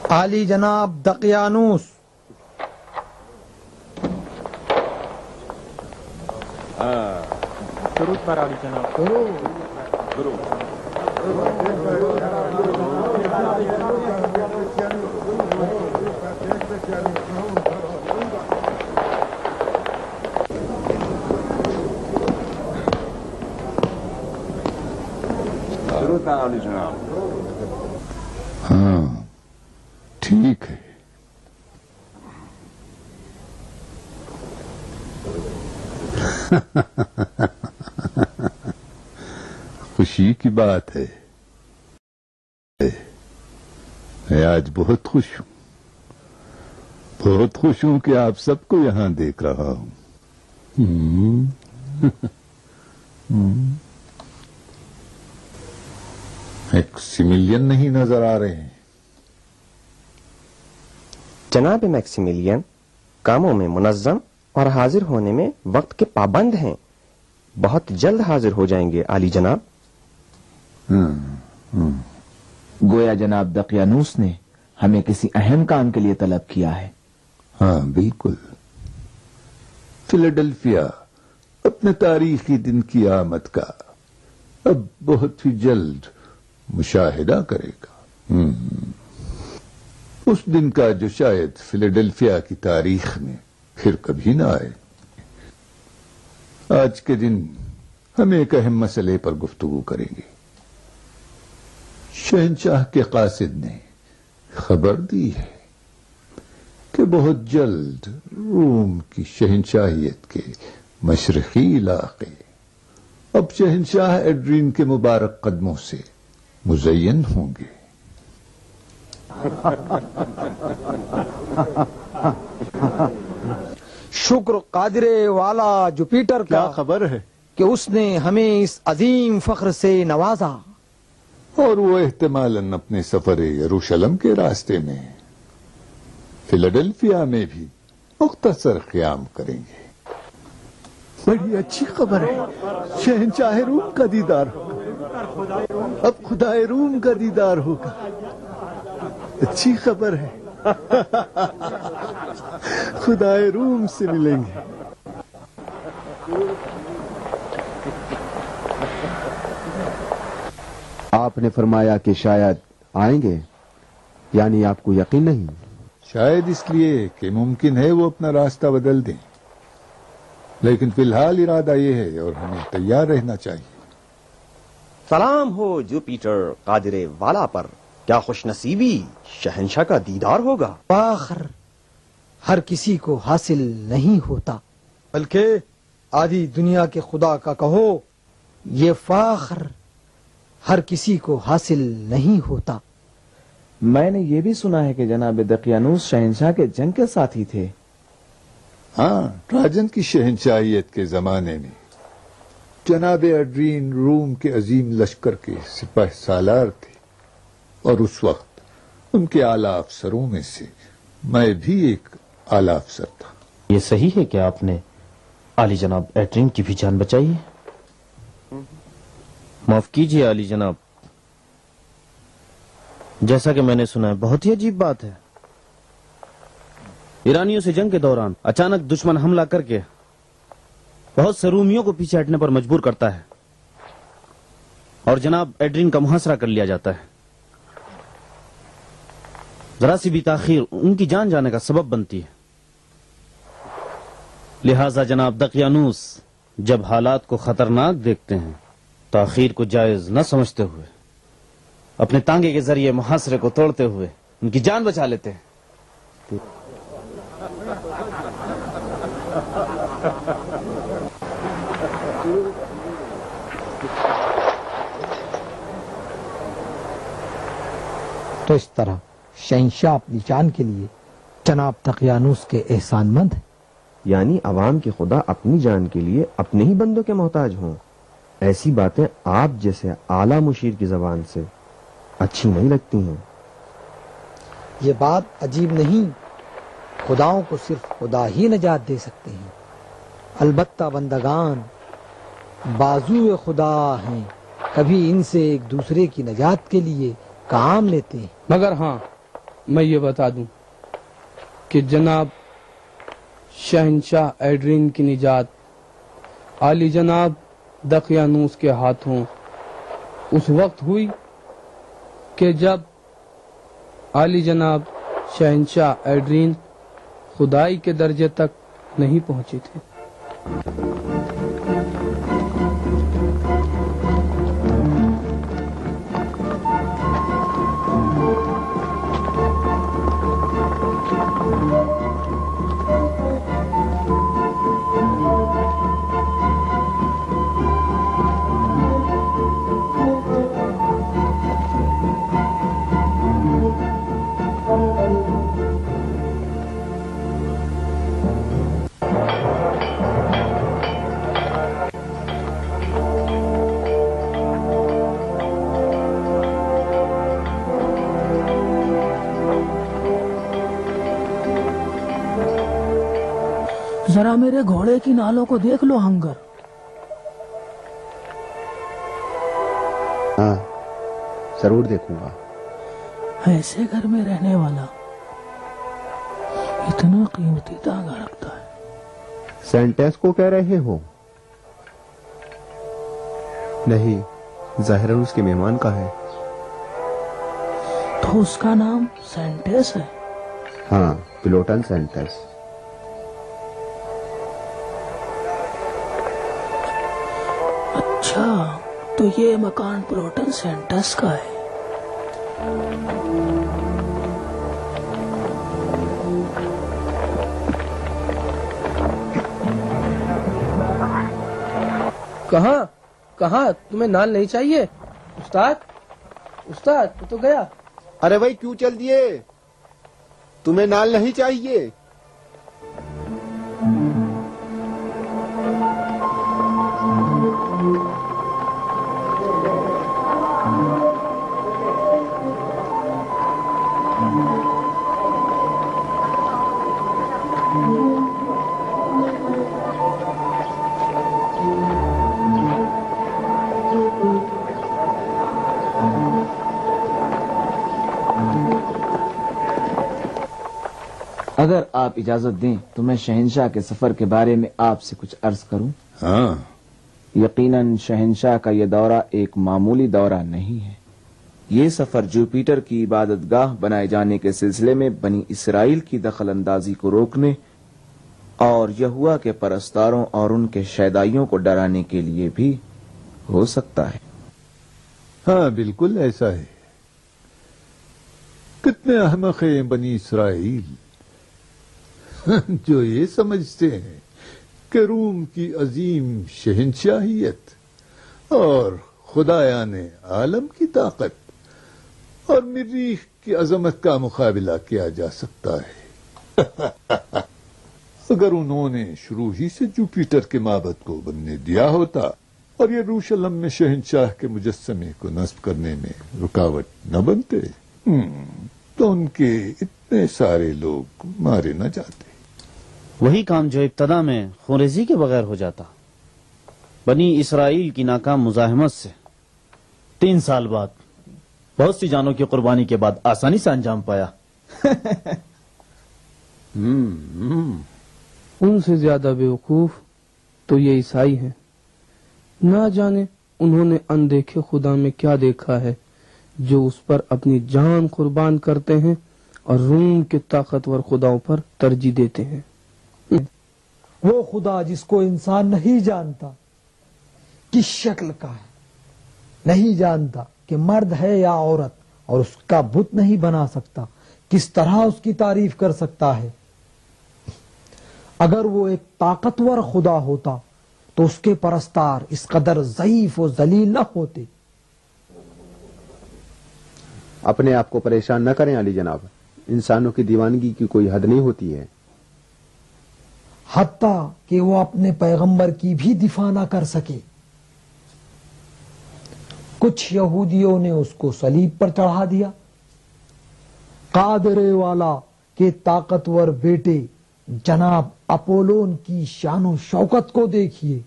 عالی جناب دقیانوس. درود بر عالی جناب. درود بر عالی جناب. ہاں ٹھیک ہے. خوشی کی بات ہے. میں آج بہت خوش ہوں. بہت خوش ہوں کہ آپ سب کو یہاں دیکھ رہا ہوں. میکسیملین نہیں نظر آ رہے ہیں. جناب میکسیملین کاموں میں منظم اور حاضر ہونے میں وقت کے پابند ہیں. بہت جلد حاضر ہو جائیں گے عالی جناب. گویا جناب دقیانوس نے ہمیں کسی اہم کام کے لیے طلب کیا ہے. ہاں بالکل. فیلاڈلفیا اپنے تاریخی دن کی آمد کا اب بہت ہی جلد مشاہدہ کرے گا. اس دن کا جو شاید فیلاڈلفیا کی تاریخ میں پھر کبھی نہ آئے. آج کے دن ہم ایک اہم مسئلے پر گفتگو کریں گے. شہنشاہ کے قاصد نے خبر دی ہے کہ بہت جلد روم کی شہنشاہیت کے مشرقی علاقے اب شہنشاہ ایڈرین کے مبارک قدموں سے مزین ہوں گے. شکر قادر والا جوپیٹر کا کیا خبر ہے کہ اس نے ہمیں اس عظیم فخر سے نوازا. اور وہ احتمالاً اپنے سفر یروشلم کے راستے میں فیلاڈلفیا میں بھی مختصر قیام کریں گے. بڑی اچھی خبر ہے. شہنشاہ روم کا دیدار ہوگا. اب خدائے روم کا دیدار ہوگا. اچھی خبر ہے. خدائے روم سے ملیں گے. آپ نے فرمایا کہ شاید آئیں گے، یعنی آپ کو یقین نہیں؟ شاید اس لیے کہ ممکن ہے وہ اپنا راستہ بدل دیں، لیکن فی الحال ارادہ یہ ہے اور ہمیں تیار رہنا چاہیے. سلام ہو جوپیٹر قادر والا پر. کیا خوش نصیبی، شہنشاہ کا دیدار ہوگا. فخر ہر کسی کو حاصل نہیں ہوتا، بلکہ آدھی دنیا کے خدا کا کہو یہ فخر ہر کسی کو حاصل نہیں ہوتا. میں نے یہ بھی سنا ہے کہ جناب دقیانوس شہنشاہ کے جنگ کے ساتھی تھے. ہاں، ٹراجن کی شہنشاہیت کے زمانے میں جناب ایڈرین روم کے عظیم لشکر کے سپہ سالار تھے، اور اس وقت ان کے اعلی افسروں میں سے میں بھی ایک اعلی افسر تھا. یہ صحیح ہے کہ آپ نے عالی جناب ایڈرین کی بھی جان بچائی ہے؟ معاف کیجیے عالی جناب، جیسا کہ میں نے سنا ہے بہت ہی عجیب بات ہے. ایرانیوں سے جنگ کے دوران اچانک دشمن حملہ کر کے بہت سے رومیوں کو پیچھے ہٹنے پر مجبور کرتا ہے اور جناب ایڈرین کا محاصرہ کر لیا جاتا ہے. ذرا سی بھی تاخیر ان کی جان جانے کا سبب بنتی ہے. لہذا جناب دقیانوس جب حالات کو خطرناک دیکھتے ہیں تاخیر کو جائز نہ سمجھتے ہوئے اپنے تانگے کے ذریعے محاصرے کو توڑتے ہوئے ان کی جان بچا لیتے ہیں. تو اس طرح شہنشاہ اپنی جان کے لیے جناب دقیانوس کے احسان مند ہیں. یعنی عوام کے خدا اپنی جان کے لیے اپنے ہی بندوں کے محتاج ہوں. ایسی باتیں آپ جیسے اعلیٰ مشیر کی زبان سے اچھی نہیں لگتی ہیں. یہ بات عجیب نہیں، خداؤں کو صرف خدا ہی نجات دے سکتے ہیں. البتہ بندگان بازو خدا ہیں، کبھی ان سے ایک دوسرے کی نجات کے لیے کام لیتے ہیں. مگر ہاں، میں یہ بتا دوں کہ جناب شہنشاہ ایڈرین کی نجات عالی جناب دقیانوس کے ہاتھوں اس وقت ہوئی کہ جب عالی جناب شہنشاہ ایڈرین خدائی کے درجے تک نہیں پہنچے تھے۔ ذرا میرے گھوڑے کی نالوں کو دیکھ لو ہنگر۔ ہاں ضرور دیکھوں گا۔ ایسے گھر میں رہنے والا اتنا قیمتی تانگا رکھتا ہے؟ سینٹیس کو کہہ رہے ہو؟ نہیں، ظاہراً اس کے مہمان کا ہے۔ تو اس کا نام سینٹیس ہے؟ ہاں، پلوٹن سینٹیس۔ اچھا، تو یہ مکان پلوٹن سینٹس کا ہے۔ کہاں تمہیں نال نہیں چاہیے؟ استاد تو گیا۔ ارے بھائی کیوں چل دیے؟ تمہیں نال نہیں چاہیے؟ اگر آپ اجازت دیں تو میں شہنشاہ کے سفر کے بارے میں آپ سے کچھ عرض کروں۔ ہاں، یقیناً شہنشاہ کا یہ دورہ ایک معمولی دورہ نہیں ہے۔ یہ سفر جوپیٹر کی عبادت گاہ بنائے جانے کے سلسلے میں بنی اسرائیل کی دخل اندازی کو روکنے اور یہوہ کے پرستاروں اور ان کے شیدائیوں کو ڈرانے کے لیے بھی ہو سکتا ہے۔ ہاں بالکل ایسا ہے۔ کتنے احمق ہیں بنی اسرائیل جو یہ سمجھتے ہیں کہ روم کی عظیم شہنشاہیت اور خدایان عالم کی طاقت اور مریخ کی عظمت کا مقابلہ کیا جا سکتا ہے۔ اگر انہوں نے شروع ہی سے جوپیٹر کے معبد کو بننے دیا ہوتا اور یہ یروشلم میں شہنشاہ کے مجسمے کو نصب کرنے میں رکاوٹ نہ بنتے تو ان کے اتنے سارے لوگ مارے نہ جاتے۔ وہی کام جو ابتدا میں خونریزی کے بغیر ہو جاتا، بنی اسرائیل کی ناکام مزاحمت سے 3 سال بعد بہت سی جانوں کی قربانی کے بعد آسانی سے انجام پایا۔ ان سے زیادہ بیوقوف تو یہ عیسائی ہیں۔ نہ جانے انہوں نے اندیکھے خدا میں کیا دیکھا ہے جو اس پر اپنی جان قربان کرتے ہیں اور روم کے طاقتور خداؤں پر ترجیح دیتے ہیں۔ وہ خدا جس کو انسان نہیں جانتا کس شکل کا ہے، نہیں جانتا کہ مرد ہے یا عورت، اور اس کا بت نہیں بنا سکتا، کس طرح اس کی تعریف کر سکتا ہے؟ اگر وہ ایک طاقتور خدا ہوتا تو اس کے پرستار اس قدر ضعیف و ذلیل نہ ہوتے۔ اپنے آپ کو پریشان نہ کریں علی جناب، انسانوں کی دیوانگی کی کوئی حد نہیں ہوتی ہے۔ حتیٰ کہ وہ اپنے پیغمبر کی بھی دفاع نہ کر سکے۔ کچھ یہودیوں نے اس کو صلیب پر چڑھا دیا۔ قادرے والا کے طاقتور بیٹے جناب اپولون کی شان و شوکت کو دیکھیے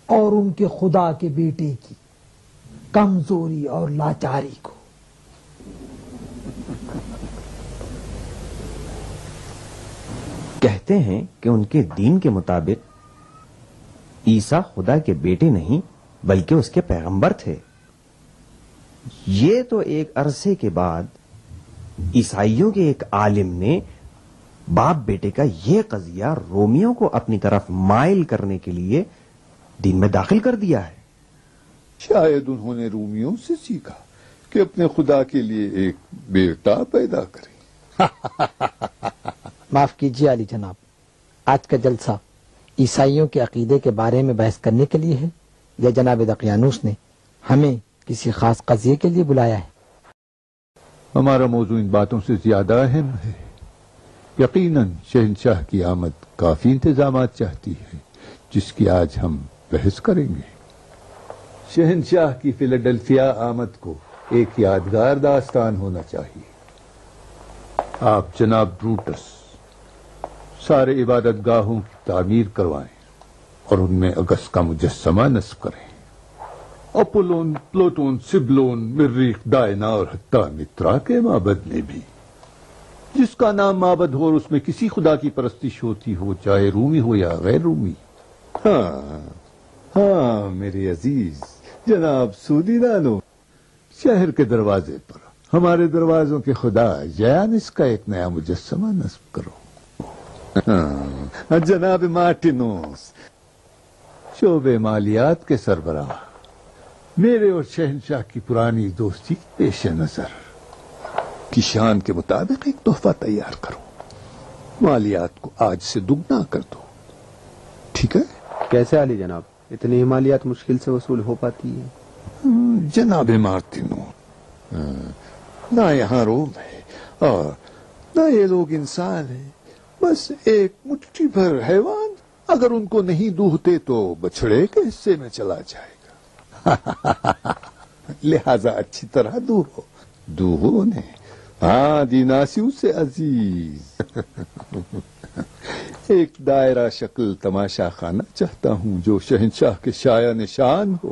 اور ان کے خدا کے بیٹے کی کمزوری اور لاچاری کو۔ کہتے ہیں کہ ان کے دین کے مطابق عیسیٰ خدا کے بیٹے نہیں بلکہ اس کے پیغمبر تھے. یہ تو ایک عرصے کے بعد عیسائیوں کے ایک عالم نے باپ بیٹے کا یہ قضیہ رومیوں کو اپنی طرف مائل کرنے کے لیے دین میں داخل کر دیا ہے. شاید انہوں نے رومیوں سے سیکھا کہ اپنے خدا کے لیے ایک بیٹا پیدا کریں. معاف کیجیے علی جناب، آج کا جلسہ عیسائیوں کے عقیدے کے بارے میں بحث کرنے کے لیے ہے یا جناب دقیانوس نے ہمیں کسی خاص قضیے کے لیے بلایا ہے؟ ہمارا موضوع ان باتوں سے زیادہ اہم ہے. یقیناً شہنشاہ کی آمد کافی انتظامات چاہتی ہے جس کی آج ہم بحث کریں گے. شہنشاہ کی فیلاڈلفیا آمد کو ایک یادگار داستان ہونا چاہیے. آپ جناب بروٹس سارے عبادت گاہوں کی تعمیر کروائیں اور ان میں اگست کا مجسمہ نصب کریں. اپولون، پلوٹون، سبلون، مریخ، دائنا اور حتیٰ مترا کے معبد میں بھی. جس کا نام معبد ہو اور اس میں کسی خدا کی پرستش ہوتی ہو، چاہے رومی ہو یا غیر رومی. ہاں میرے عزیز جناب سودی دانو، شہر کے دروازے پر ہمارے دروازوں کے خدا یانس کا ایک نیا مجسمہ نصب کرو. جناب مارٹینوس، شعبے مالیات کے سربراہ، میرے اور شہنشاہ کی پرانی دوستی پیش نظر کی شان کے مطابق ایک تحفہ تیار کرو. مالیات کو آج سے دگنا کر دو. ٹھیک ہے؟ کیسے علی جناب؟ اتنی ہی مالیات مشکل سے وصول ہو پاتی ہے؟ جناب مارتینو، نہ یہاں روم ہے اور نہ یہ لوگ انسان ہیں. بس ایک مٹھی بھر حیوان اگر ان کو نہیں دوہتے تو بچڑے کے حصے میں چلا جائے گا. لہذا اچھی طرح دوہو انہیں. ہاں دیناسیوں سے عزیز. ایک دائرہ شکل تماشا خانہ چاہتا ہوں جو شہنشاہ کے شایہ نشان ہو.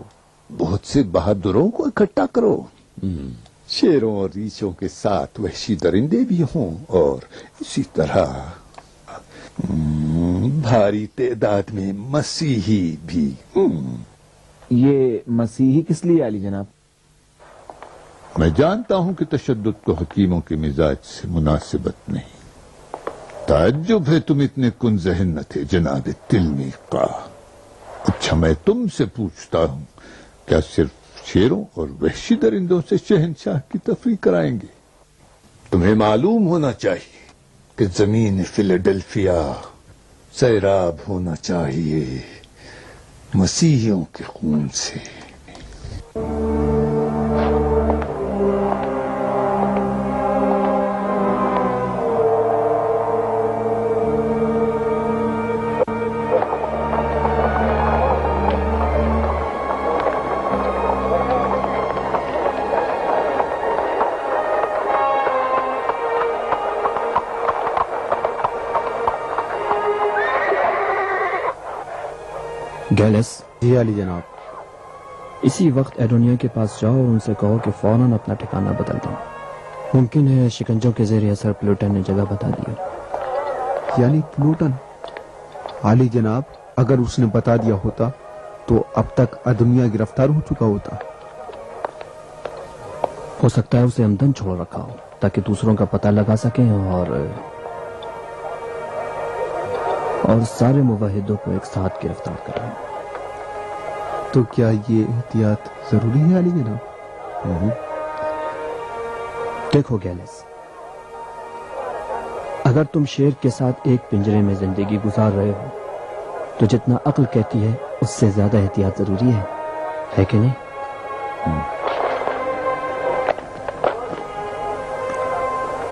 بہت سے بہادروں کو اکٹھا کرو، شیروں اور ریچھوں کے ساتھ وحشی درندے بھی ہوں اور اسی طرح بھاری تعداد میں مسیحی بھی. یہ مسیحی کس لیے علی جناب؟ میں جانتا ہوں کہ تشدد کو حکیموں کے مزاج سے مناسبت نہیں. تعجب ہے تم اتنے کن ذہن نہ تھے جناب تلمیقہ. اچھا میں تم سے پوچھتا ہوں، کیا صرف شیروں اور وحشی درندوں سے شہنشاہ کی تفریح کرائیں گے؟ تمہیں معلوم ہونا چاہیے کہ زمین فیلاڈلفیا سیراب ہونا چاہیے مسیحیوں کے خون سے. گیلس، جی علی جناب. اسی وقت ایڈونیا کے پاس جاؤ اور ان سے کہو کہ فوراً اپنا ٹھکانہ بدل دیں. ممکن ہے شکنجوں کے زیر اثر پلوٹن نے جگہ بتا دی. یعنی پلوٹن؟ علی جناب اگر اس نے بتا دیا ہوتا تو اب تک ادونیا گرفتار ہو چکا ہوتا. ہو سکتا ہے اسے عمدن چھوڑ رکھا ہو تاکہ دوسروں کا پتہ لگا سکیں اور سارے موحدوں کو ایک ساتھ گرفتار کریں. تو کیا یہ احتیاط ضروری ہے علی جناب؟ دیکھو گیلس، اگر تم شیر کے ساتھ ایک پنجرے میں زندگی گزار رہے ہو تو جتنا عقل کہتی ہے اس سے زیادہ احتیاط ضروری ہے کہ نہیں؟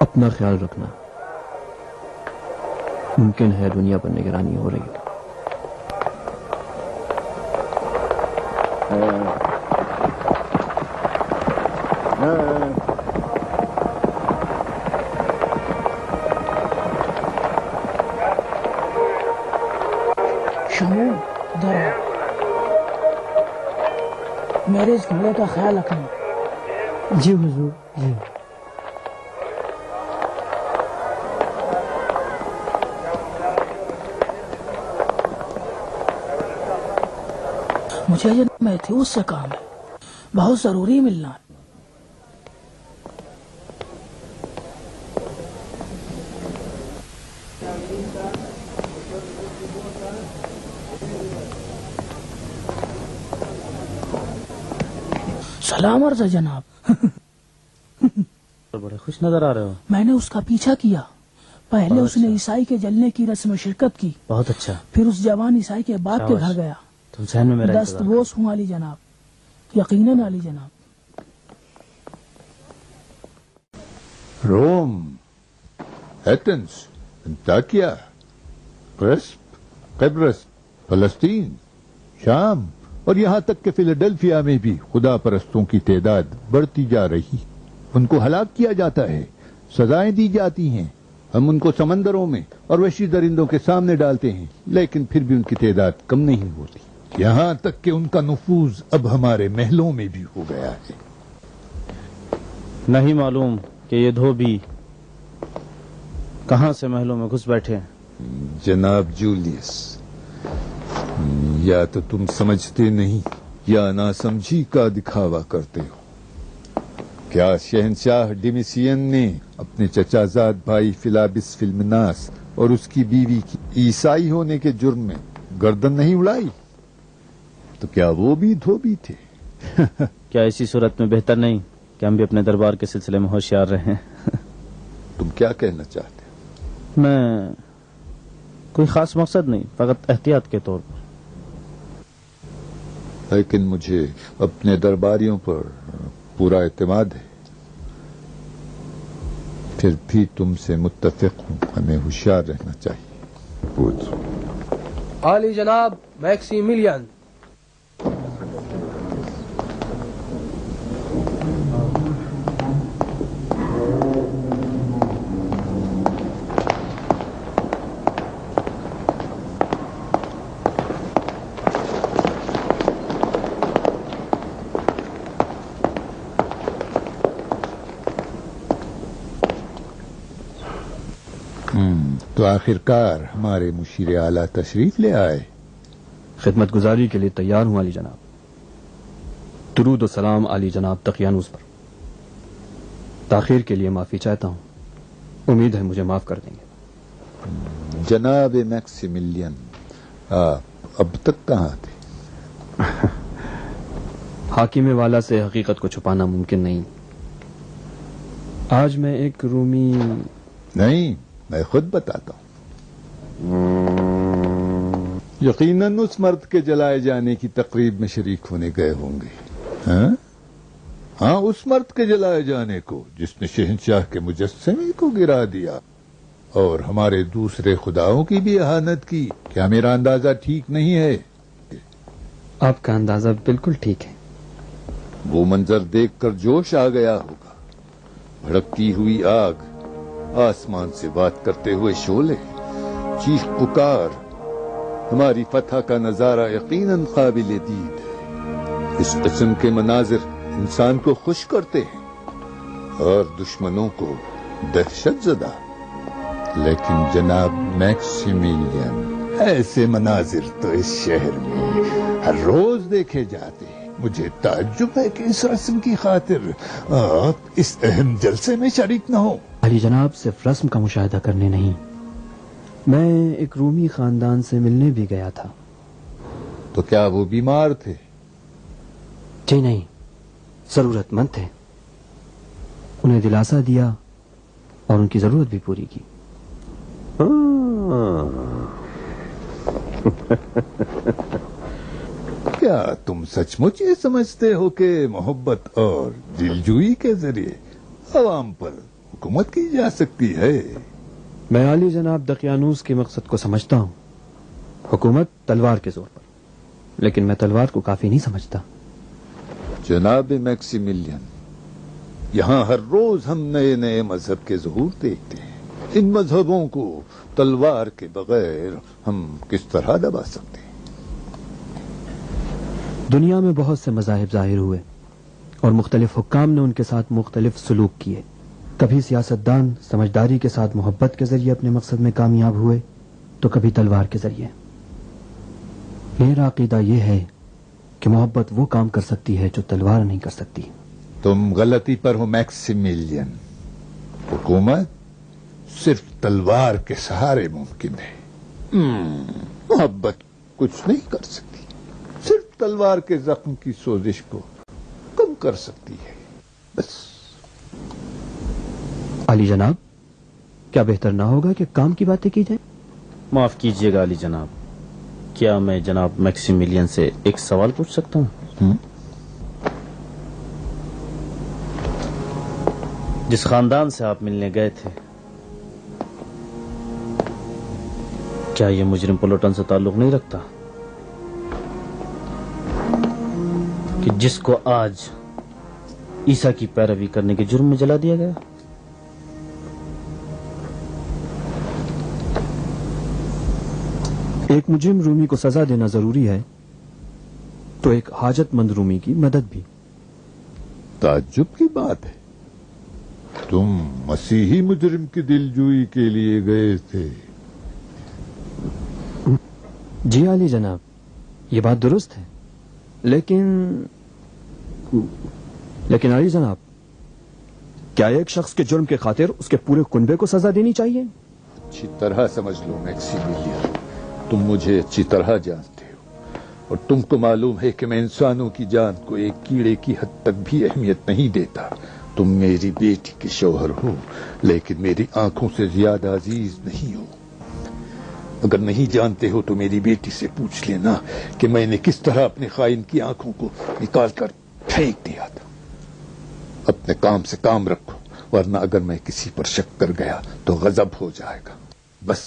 اپنا خیال رکھنا. ممکن ہے دنیا پر نگرانی ہو رہی ہو. شمو ادھر میرے اس گھوڑے کا خیال رکھنا. جی حضور جی. مجھے جناب میتھیوس سے کام ہے، بہت ضروری ملنا ہے۔ سلام عرض ہے جناب۔ بڑے خوش نظر آ رہے ہو۔ میں نے اس کا پیچھا کیا، پہلے اس نے عیسائی کے جلنے کی رسم میں شرکت کی، بہت اچھا، پھر اس جوان عیسائی کے باپ کے گھر گیا۔ تم ذہن میں میرا دست بوس ہوں علی جناب، یقیناً علی جناب۔ روم، ایتھنز، انطاکیہ، کرسپ، قبرص، فلسطین، شام اور یہاں تک کہ فیلاڈیلفیا میں بھی خدا پرستوں کی تعداد بڑھتی جا رہی، ان کو ہلاک کیا جاتا ہے، سزائیں دی جاتی ہیں، ہم ان کو سمندروں میں اور وحشی درندوں کے سامنے ڈالتے ہیں، لیکن پھر بھی ان کی تعداد کم نہیں ہوتی، یہاں تک کہ ان کا نفوذ اب ہمارے محلوں میں بھی ہو گیا ہے۔ نہیں معلوم کہ یہ دھوبی کہاں سے محلوں میں گھس بیٹھے ہیں۔ جناب جولیس، یا تو تم سمجھتے نہیں یا ناسمجھی کا دکھاوا کرتے ہو۔ کیا شہنشاہ ڈیمیسین نے اپنے چچا زاد بھائی فلابس فلمناس اور اس کی بیوی کی عیسائی ہونے کے جرم میں گردن نہیں اڑائی؟ تو کیا وہ بھی دھوبی تھے؟ کیا اسی صورت میں بہتر نہیں کہ ہم بھی اپنے دربار کے سلسلے میں ہوشیار رہیں؟ تم کیا کہنا چاہتے ہو؟ میں کوئی خاص مقصد نہیں، فقط احتیاط کے طور پر۔ لیکن مجھے اپنے درباریوں پر پورا اعتماد ہے، پھر بھی تم سے متفق ہوں، ہمیں ہوشیار رہنا چاہیے۔ عالی جناب میکسیملین، تو آخرکار ہمارے مشیر اعلیٰ تشریف لے آئے۔ خدمت گزاری کے لیے تیار ہوں علی جناب۔ درود و سلام علی جناب دقیانوس پر۔ تاخیر کے لیے معافی چاہتا ہوں، امید ہے مجھے معاف کر دیں گے۔ جناب میکسیملین، آپ اب تک کہاں تھے؟ حاکم والا سے حقیقت کو چھپانا ممکن نہیں۔ آج میں ایک رومی نہیں، میں خود بتاتا ہوں۔ یقیناً اس مرد کے جلائے جانے کی تقریب میں شریک ہونے گئے ہوں گے۔ ہاں، اس مرد کے جلائے جانے کو جس نے شہنشاہ کے مجسمے کو گرا دیا اور ہمارے دوسرے خداؤں کی بھی اہانت کی۔ کیا میرا اندازہ ٹھیک نہیں ہے؟ آپ کا اندازہ بالکل ٹھیک ہے۔ وہ منظر دیکھ کر جوش آ گیا ہوگا، بھڑکتی ہوئی آگ، آسمان سے بات کرتے ہوئے شعلے، چیخ پکار، ہماری فتح کا نظارہ یقیناً قابل دید ہے۔ اس قسم کے مناظر انسان کو خوش کرتے ہیں اور دشمنوں کو دہشت زدہ۔ لیکن جناب میکسیملین، ایسے مناظر تو اس شہر میں ہر روز دیکھے جاتے ہیں۔ مجھے تعجب ہے کہ اس رسم کی خاطر آپ اس اہم جلسے میں شریک نہ ہو۔ علی جناب صرف رسم کا مشاہدہ کرنے نہیں، میں ایک رومی خاندان سے ملنے بھی گیا تھا۔ تو کیا وہ بیمار تھے؟ جی نہیں، ضرورت مند تھے، انہیں دلاسا دیا اور ان کی ضرورت بھی پوری کی۔ کیا تم سچ مچ یہ سمجھتے ہو کہ محبت اور دلجوئی کے ذریعے عوام پر حکومت کی جا سکتی ہے؟ میں عالی جناب دقیانوس کے مقصد کو سمجھتا ہوں، حکومت تلوار کے زور پر، لیکن میں تلوار کو کافی نہیں سمجھتا۔ جناب میکسیملین، یہاں ہر روز ہم نئے نئے مذہب کے ظہور دیکھتے ہیں۔ ان مذہبوں کو تلوار کے بغیر ہم کس طرح دبا سکتے ہیں؟ دنیا میں بہت سے مذاہب ظاہر ہوئے اور مختلف حکام نے ان کے ساتھ مختلف سلوک کیے۔ کبھی سیاستدان سمجھداری کے ساتھ محبت کے ذریعے اپنے مقصد میں کامیاب ہوئے تو کبھی تلوار کے ذریعے۔ میرا عقیدہ یہ ہے کہ محبت وہ کام کر سکتی ہے جو تلوار نہیں کر سکتی. تم غلطی پر ہو میکسیمیلین. حکومت صرف تلوار کے سہارے ممکن ہے. محبت کچھ نہیں کر سکتی، صرف تلوار کے زخم کی سوزش کو کم کر سکتی ہے بس. علی جناب، کیا بہتر نہ ہوگا کہ کام کی باتیں کی جائیں؟ معاف کیجیے گا علی جناب، کیا میں جناب میکسیمیلین سے ایک سوال پوچھ سکتا ہوں؟ جس خاندان سے آپ ملنے گئے تھے، کیا یہ مجرم پلوٹن سے تعلق نہیں رکھتا کہ جس کو آج عیسیٰ کی پیروی کرنے کے جرم میں جلا دیا گیا؟ ایک مجرم رومی کو سزا دینا ضروری ہے تو ایک حاجت مند رومی کی مدد بھی. تعجب کی بات ہے، تم مسیحی مجرم کی دلجوئی کے لیے گئے تھے. جی علی جناب، یہ بات درست ہے، لیکن علی جناب، کیا ایک شخص کے جرم کے خاطر اس کے پورے کنبے کو سزا دینی چاہیے؟ اچھی طرح سمجھ لو میکسیمیلین، تم مجھے اچھی طرح جانتے ہو اور تم کو معلوم ہے کہ میں انسانوں کی جان کو ایک کیڑے کی حد تک بھی اہمیت نہیں دیتا. تم میری بیٹی کے شوہر ہو لیکن میری آنکھوں سے زیادہ عزیز نہیں ہو. اگر نہیں جانتے ہو تو میری بیٹی سے پوچھ لینا کہ میں نے کس طرح اپنے خائن کی آنکھوں کو نکال کر پھینک دیا تھا. اپنے کام سے کام رکھو، ورنہ اگر میں کسی پر شک کر گیا تو غضب ہو جائے گا. بس.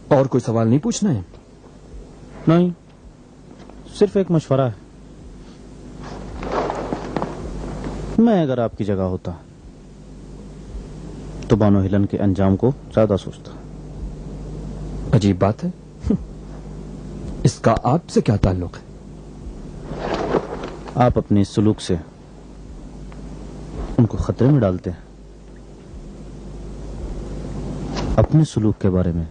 اور کوئی سوال نہیں پوچھنا ہے؟ نہیں، صرف ایک مشورہ ہے. میں اگر آپ کی جگہ ہوتا تو بانو ہیلن کے انجام کو زیادہ سوچتا. عجیب بات ہے، اس کا آپ سے کیا تعلق ہے؟ آپ اپنے سلوک سے ان کو خطرے میں ڈالتے ہیں. اپنے سلوک کے بارے میں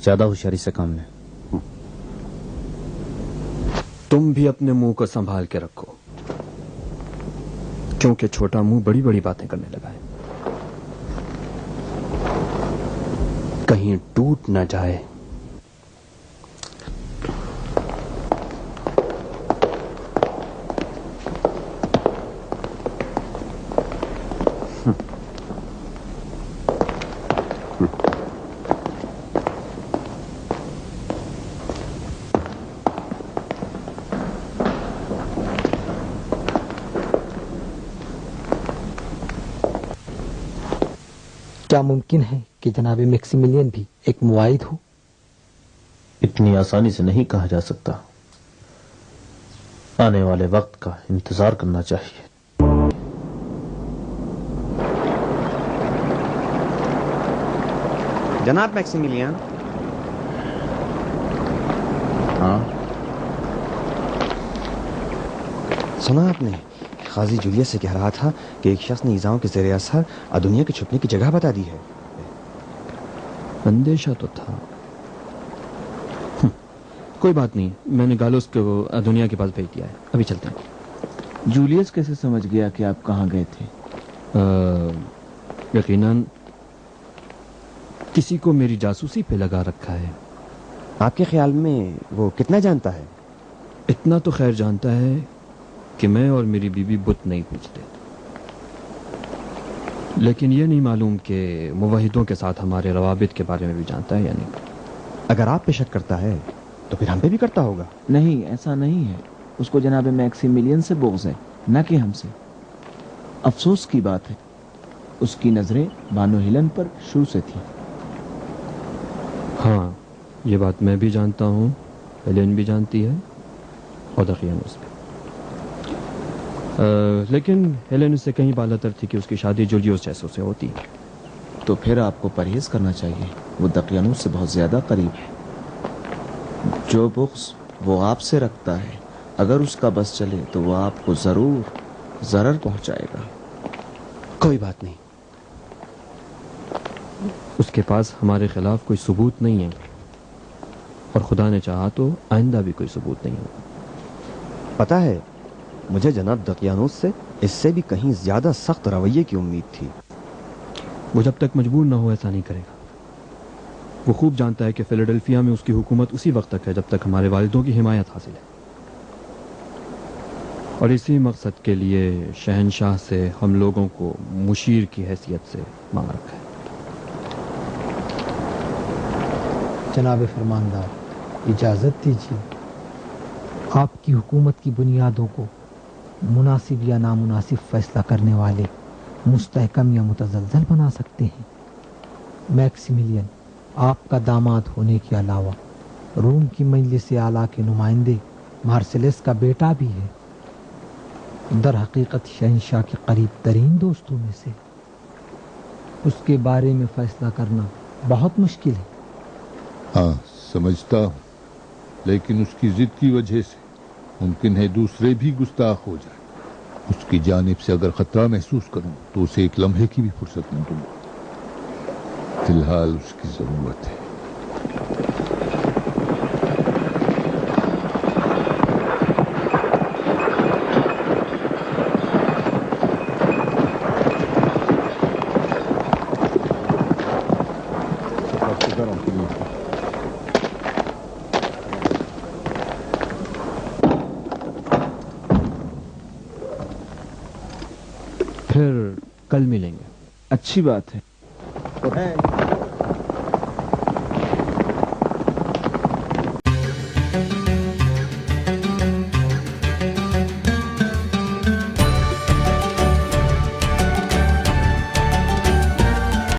زیادہ ہوشیاری سے کام لیں. تم بھی اپنے منہ کو سنبھال کے رکھو، کیونکہ چھوٹا منہ بڑی بڑی باتیں کرنے لگا ہے. کہیں ٹوٹ نہ جائے. کیا ممکن ہے کہ جناب میکسیمیلین بھی ایک معاہد ہو؟ اتنی آسانی سے نہیں کہا جا سکتا. آنے والے وقت کا انتظار کرنا چاہیے. جناب میکسیمیلین. ہاں سنا آپ نے؟ قاضی جولیس سے کہہ رہا تھا کہ ایک شخص نے ایذاؤں کے زیر اثر ادونیا کے چھپنے کی جگہ بتا دی ہے. اندیشہ تو تھا. کوئی بات نہیں، میں نے گالوس کو ادونیا کے پاس بھیج دیا ہے. ابھی چلتے ہیں. جولیس کیسے سمجھ گیا کہ آپ کہاں گئے تھے؟ یقیناً کسی کو میری جاسوسی پہ لگا رکھا ہے. آپ کے خیال میں وہ کتنا جانتا ہے؟ اتنا تو خیر جانتا ہے کہ میں اور میری بیوی بت نہیں پوجتے، لیکن یہ نہیں معلوم کہ موحدوں کے ساتھ ہمارے روابط کے بارے میں بھی جانتا ہے یا نہیں. اگر آپ پہ شک کرتا ہے تو پھر ہم پہ بھی کرتا ہوگا. نہیں، ایسا نہیں ہے. اس کو جناب میکسیمیلین سے بغض ہے، نہ کہ ہم سے. افسوس کی بات ہے، اس کی نظریں بانو ہیلن پر شروع سے تھی. ہاں، یہ بات میں بھی جانتا ہوں، ہیلن بھی جانتی ہے اور دقیانوس بھی. لیکن ہیلن اس سے کہیں بالاتر تھی کہ اس کی شادی جولیوس جیسو سے ہوتی. تو پھر آپ کو پرہیز کرنا چاہیے. وہ دقیانوس سے بہت زیادہ قریب ہے. جو بغض وہ آپ سے رکھتا ہے اگر اس کا بس چلے تو وہ آپ کو ضرور ضرر پہنچائے گا. کوئی بات نہیں. اس کے پاس ہمارے خلاف کوئی ثبوت نہیں ہے اور خدا نے چاہا تو آئندہ بھی کوئی ثبوت نہیں ہوگا. پتہ ہے مجھے جناب دقیانوس سے اس سے بھی کہیں زیادہ سخت رویے کی امید تھی. وہ جب تک مجبور نہ ہو ایسا نہیں کرے گا. وہ خوب جانتا ہے کہ فیلاڈیلفیا میں اس کی حکومت اسی وقت تک ہے جب تک ہمارے والدوں کی حمایت حاصل ہے، اور اسی مقصد کے لیے شہنشاہ سے ہم لوگوں کو مشیر کی حیثیت سے مانگ رکھا ہے. جناب فرماندار، اجازت دیجیے. آپ کی حکومت کی بنیادوں کو مناسب یا نامناسب فیصلہ کرنے والے مستحکم یا متزلزل بنا سکتے ہیں. میکسیملین آپ کا داماد ہونے کے علاوہ روم کی مجلس اعلیٰ کے نمائندے مارسیلس کا بیٹا بھی ہے. در حقیقت شہنشاہ کے قریب ترین دوستوں میں سے. اس کے بارے میں فیصلہ کرنا بہت مشکل ہے. ہاں سمجھتا ہوں، لیکن اس کی ضد کی وجہ سے ممکن ہے دوسرے بھی گستاخ ہو جائیں. اس کی جانب سے اگر خطرہ محسوس کروں تو اسے ایک لمحے کی بھی فرصت نہ دوں. فی الحال اس کی ضرورت ہے. پھر کل ملیں گے. اچھی بات ہے.